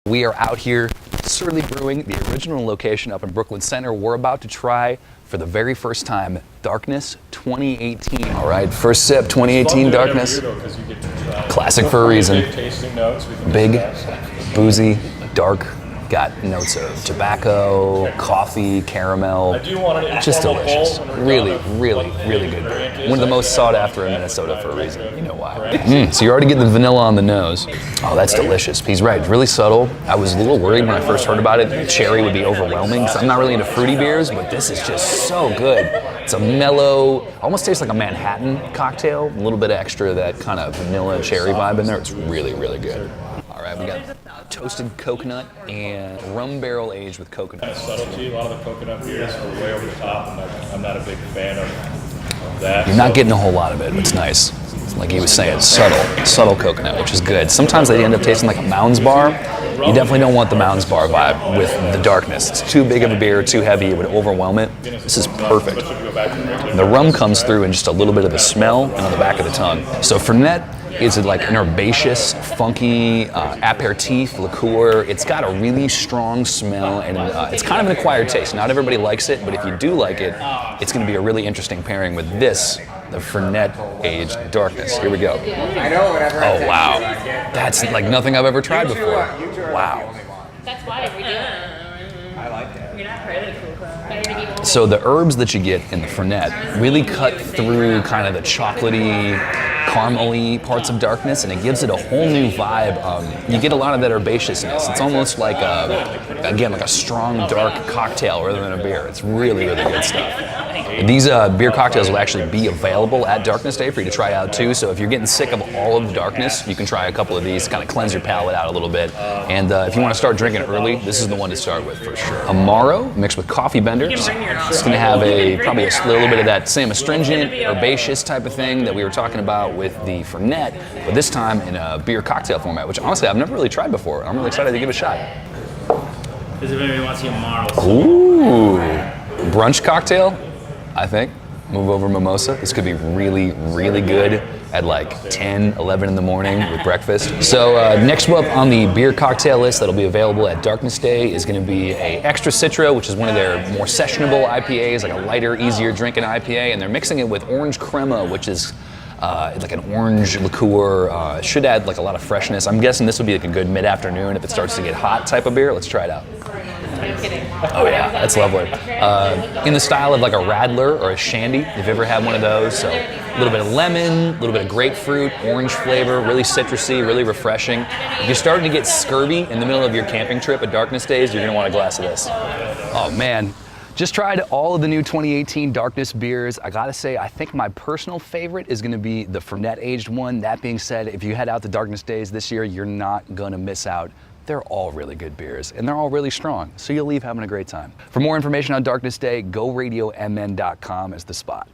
We are out here, Surly Brewing, the original location up in Brooklyn Center. We're about to try, for the very first time, Darkness 2018. All right, first sip, 2018 Darkness. Classic for a reason. Big, boozy, dark. Got notes of tobacco, coffee, caramel. Just delicious. Really, really, really good beer. One of the most sought after in Minnesota for a reason. You know why. So you're already getting the vanilla on the nose. Oh, that's delicious. He's right, really subtle. I was a little worried when I first heard about it. Cherry would be overwhelming because I'm not really into fruity beers, but this is just so good. It's a mellow, almost tastes like a Manhattan cocktail. A little bit extra that kind of vanilla cherry vibe in there. It's really, really good. All right, we got toasted coconut and rum barrel aged with coconut. Subtlety, a lot of the coconut beers are way over the top, and I'm not a big fan of that. You're not getting a whole lot of it, but it's nice. Like he was saying, subtle coconut, which is good. Sometimes they end up tasting like a Mounds Bar. You definitely don't want the Mounds Bar vibe with the Darkness. It's too big of a beer, too heavy, it would overwhelm it. This is perfect. The rum comes through in just a little bit of the smell and on the back of the tongue. So Fernet is like an herbaceous, funky aperitif liqueur. It's got a really strong smell, and it's kind of an acquired taste. Not everybody likes it, but if you do like it, it's going to be a really interesting pairing with this, the Fernet aged Darkness. Here we go. Oh wow, that's like nothing I've ever tried before. Wow. That's why we do it. I like that. You're not part of the cool club. So the herbs that you get in the Fernet really cut through kind of the chocolatey, caramel-y parts of Darkness, and it gives it a whole new vibe. You get a lot of that herbaceousness. It's almost like again, like a strong, dark cocktail rather than a beer. It's really, really good stuff. These beer cocktails will actually be available at Darkness Day for you to try out too. So if you're getting sick of all of the darkness, you can try a couple of these, kind of cleanse your palate out a little bit. And if you want to start drinking early, this is the one to start with for sure. Amaro mixed with Coffee Benders. It's going to have probably a little bit of that same astringent, herbaceous type of thing that we were talking about with the Fernet, but this time in a beer cocktail format, which honestly I've never really tried before. I'm really excited to give it a shot. Does anybody want to see Amaro? Ooh, brunch cocktail, I think. Move over mimosa. This could be really, really good at like 10, 11 in the morning with breakfast. So next up on the beer cocktail list that'll be available at Darkness Day is going to be a Extra Citra, which is one of their more sessionable IPAs, like a lighter, easier drinking IPA, and they're mixing it with Orange Crema, which is like an orange liqueur. Should add like a lot of freshness. I'm guessing this would be like a good mid-afternoon if it starts to get hot type of beer. Let's try it out. I'm kidding. Oh yeah, that's lovely. In the style of like a Radler or a Shandy, if you've ever had one of those. So a little bit of lemon, a little bit of grapefruit, orange flavor, really citrusy, really refreshing. If you're starting to get scurvy in the middle of your camping trip at Darkness Days, you're gonna want a glass of this. Oh man. Just tried all of the new 2018 Darkness beers. I gotta say, I think my personal favorite is gonna be the Fernet aged one. That being said, if you head out to Darkness Days this year, you're not gonna miss out. They're all really good beers, and they're all really strong, so you'll leave having a great time. For more information on Darkness Day, GoRadioMN.com is the spot.